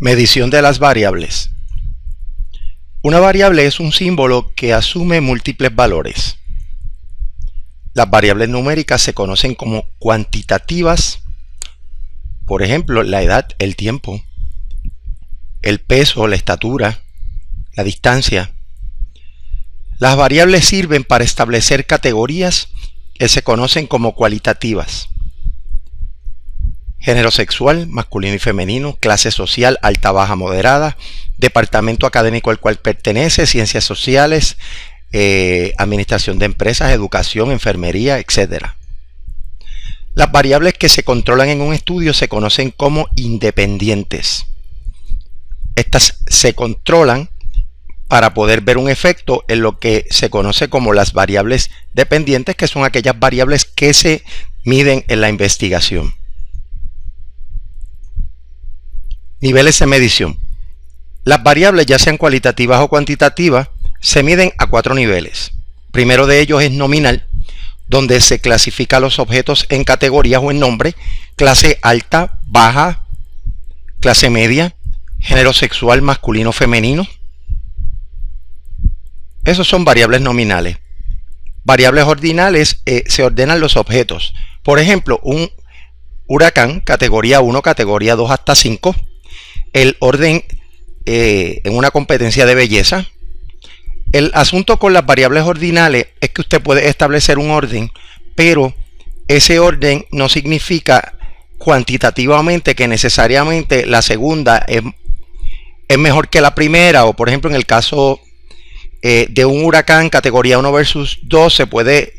Medición de las variables. Una variable es un símbolo que asume múltiples valores. Las variables numéricas se conocen como cuantitativas, por ejemplo, la edad, el tiempo, el peso, la estatura, la distancia. Las variables sirven para establecer categorías que se conocen como cualitativas. Género sexual, masculino y femenino, clase social, alta, baja, moderada, departamento académico al cual pertenece, ciencias sociales, administración de empresas, educación, enfermería, etc. Las variables que se controlan en un estudio se conocen como independientes. Estas se controlan para poder ver un efecto en lo que se conoce como las variables dependientes, que son aquellas variables que se miden en la investigación. Niveles de medición. Las variables, ya sean cualitativas o cuantitativas, se miden a 4 niveles. Primero de ellos es nominal, donde se clasifican los objetos en categorías o en nombre: clase alta, baja, clase media, género sexual, masculino, femenino. Esos son variables nominales. Variables ordinales, se ordenan los objetos. Por ejemplo, un huracán, categoría 1, categoría 2 hasta 5. El orden en una competencia de belleza. El asunto con las variables ordinales es que usted puede establecer un orden, pero ese orden no significa cuantitativamente que necesariamente la segunda es mejor que la primera. O por ejemplo, en el caso de un huracán categoría 1 versus 2, se puede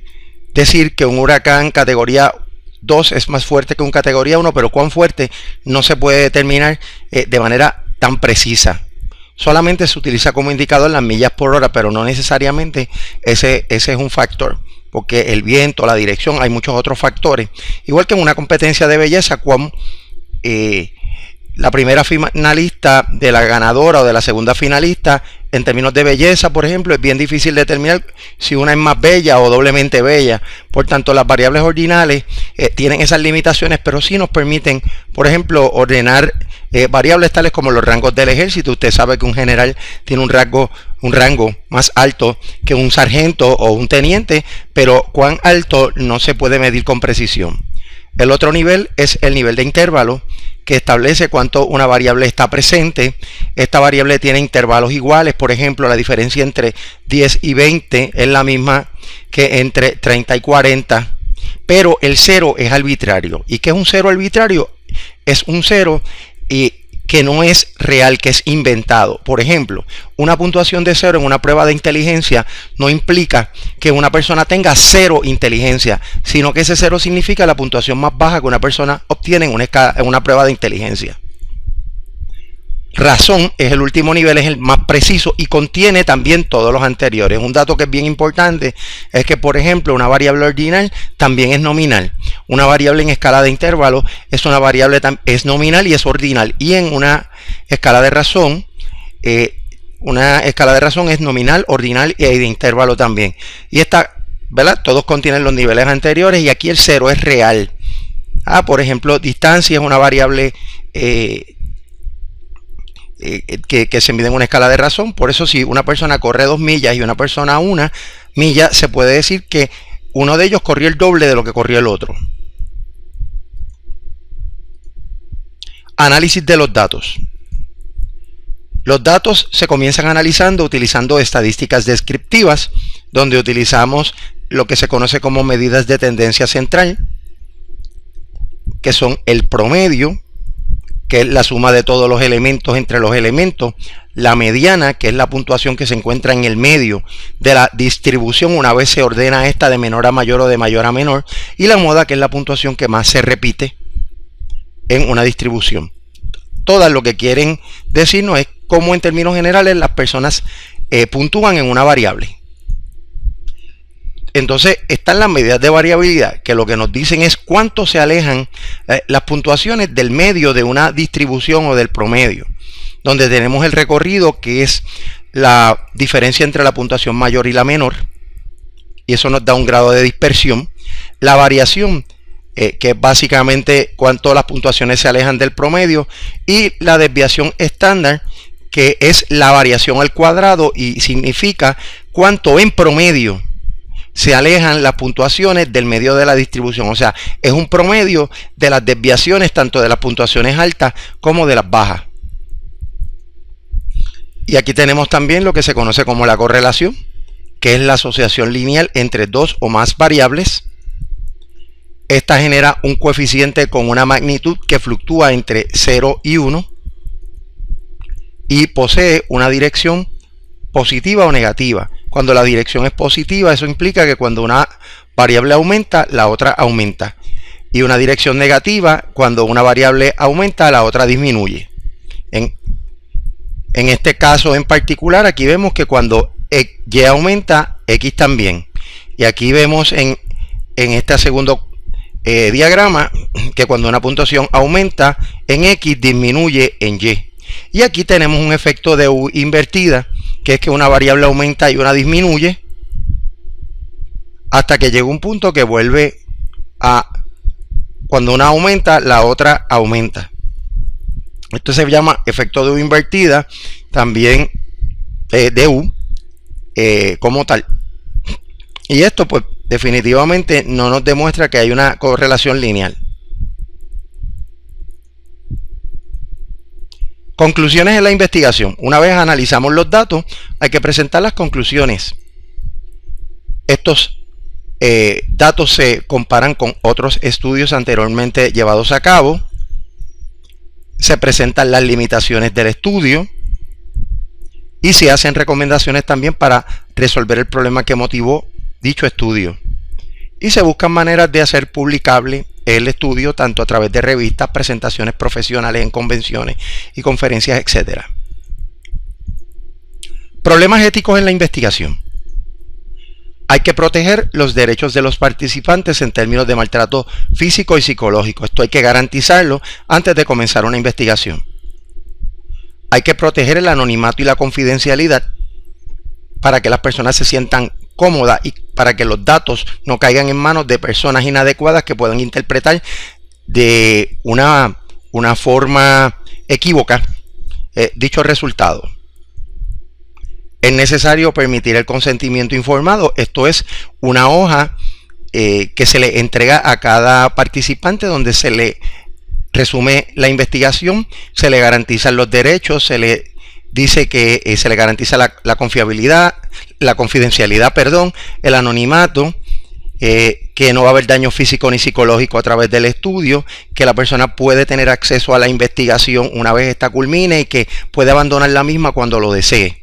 decir que un huracán categoría 2 es más fuerte que un categoría 1, pero cuán fuerte no se puede determinar de manera tan precisa. Solamente se utiliza como indicador las millas por hora, pero no necesariamente ese es un factor, porque el viento, la dirección, hay muchos otros factores. Igual que en una competencia de belleza, como la primera finalista de la ganadora o de la segunda finalista, en términos de belleza, por ejemplo, es bien difícil determinar si una es más bella o doblemente bella. Por tanto, las variables ordinales tienen esas limitaciones, pero sí nos permiten, por ejemplo, ordenar variables tales como los rangos del ejército. Usted sabe que un general tiene un rango más alto que un sargento o un teniente, pero cuán alto no se puede medir con precisión. El otro nivel es el nivel de intervalo, que establece cuánto una variable está presente. Esta variable tiene intervalos iguales. Por ejemplo, la diferencia entre 10 y 20 es la misma que entre 30 y 40, pero el 0 es arbitrario. ¿Y qué es un 0 arbitrario? Es un 0 que no es real, que es inventado. Por ejemplo, una puntuación de 0 en una prueba de inteligencia no implica que una persona tenga 0 inteligencia, sino que ese 0 significa la puntuación más baja que una persona obtiene en una prueba de inteligencia. Razón es el último nivel, es el más preciso y contiene también todos los anteriores. Un dato que es bien importante es que, por ejemplo, una variable ordinal también es nominal. Una variable en escala de intervalo es una variable, es nominal y es ordinal. Y en una escala de razón, es nominal, ordinal y de intervalo también. Y esta, ¿verdad? Todos contienen los niveles anteriores, y aquí el 0 es real. Por ejemplo, distancia es una variable que se mide en una escala de razón. Por eso, si una persona corre 2 millas y una persona 1 milla, se puede decir que uno de ellos corrió el doble de lo que corrió el otro. Análisis de los datos. Los datos se comienzan analizando utilizando estadísticas descriptivas, donde utilizamos lo que se conoce como medidas de tendencia central, que son el promedio, que es la suma de todos los elementos entre los elementos; la mediana, que es la puntuación que se encuentra en el medio de la distribución una vez se ordena esta de menor a mayor o de mayor a menor; y la moda, que es la puntuación que más se repite en una distribución. Todas lo que quieren decirnos es cómo, en términos generales, las personas puntúan en una variable. Entonces están las medidas de variabilidad, que lo que nos dicen es cuánto se alejan las puntuaciones del medio de una distribución o del promedio, donde tenemos el recorrido, que es la diferencia entre la puntuación mayor y la menor, y eso nos da un grado de dispersión. La variación que es básicamente cuánto las puntuaciones se alejan del promedio, y la desviación estándar, que es la variación al cuadrado y significa cuánto en promedio se alejan las puntuaciones del medio de la distribución. O sea, es un promedio de las desviaciones tanto de las puntuaciones altas como de las bajas. Y aquí tenemos también lo que se conoce como la correlación, que es la asociación lineal entre dos o más variables. Esta genera un coeficiente con una magnitud que fluctúa entre 0 y 1 y posee una dirección positiva o negativa. Cuando la dirección es positiva, eso implica que cuando una variable aumenta, la otra aumenta. Y una dirección negativa, cuando una variable aumenta, la otra disminuye. En este caso en particular, aquí vemos que cuando Y aumenta, X también. Y aquí vemos en este segundo diagrama que cuando una puntuación aumenta en X, disminuye en Y. Y aquí tenemos un efecto de U invertida, que es que una variable aumenta y una disminuye hasta que llega un punto que vuelve a, cuando una aumenta, la otra aumenta. Esto se llama efecto de U invertida, también de U como tal. Y esto pues definitivamente no nos demuestra que hay una correlación lineal. Conclusiones en la investigación. Una vez analizamos los datos, hay que presentar las conclusiones. Estos datos se comparan con otros estudios anteriormente llevados a cabo. Se presentan las limitaciones del estudio y se hacen recomendaciones también para resolver el problema que motivó dicho estudio. Y se buscan maneras de hacer publicable el estudio tanto a través de revistas, presentaciones profesionales en convenciones y conferencias, etc. Problemas éticos en la investigación. Hay que proteger los derechos de los participantes en términos de maltrato físico y psicológico. Esto hay que garantizarlo antes de comenzar una investigación. Hay que proteger el anonimato y la confidencialidad para que las personas se sientan cómodas y para que los datos no caigan en manos de personas inadecuadas que puedan interpretar de una forma equívoca dicho resultado. Es necesario permitir el consentimiento informado. Esto es una hoja que se le entrega a cada participante donde se le resume la investigación, se le garantizan los derechos, se le dice que se le garantiza la confidencialidad, el anonimato, que no va a haber daño físico ni psicológico a través del estudio, que la persona puede tener acceso a la investigación una vez esta culmine y que puede abandonar la misma cuando lo desee.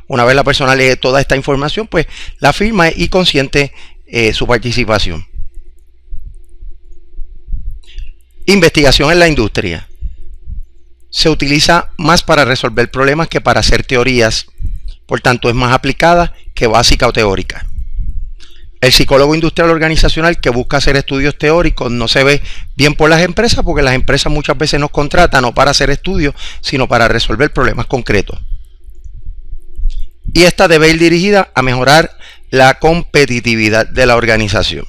Una vez la persona lee toda esta información, pues la firma y consiente su participación. Investigación en la industria. Se utiliza más para resolver problemas que para hacer teorías, por tanto es más aplicada que básica o teórica. El psicólogo industrial organizacional que busca hacer estudios teóricos no se ve bien por las empresas, porque las empresas muchas veces nos contratan no para hacer estudios, sino para resolver problemas concretos. Y esta debe ir dirigida a mejorar la competitividad de la organización.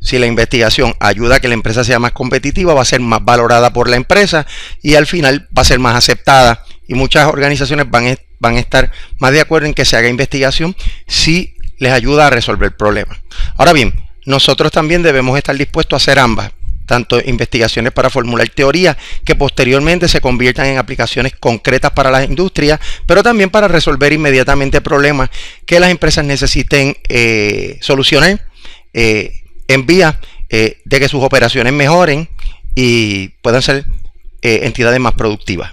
Si la investigación ayuda a que la empresa sea más competitiva, va a ser más valorada por la empresa y al final va a ser más aceptada. Y muchas organizaciones van a estar más de acuerdo en que se haga investigación si les ayuda a resolver problemas. Ahora bien, nosotros también debemos estar dispuestos a hacer ambas, tanto investigaciones para formular teorías que posteriormente se conviertan en aplicaciones concretas para las industrias, pero también para resolver inmediatamente problemas que las empresas necesiten solucionar en vía de que sus operaciones mejoren y puedan ser entidades más productivas.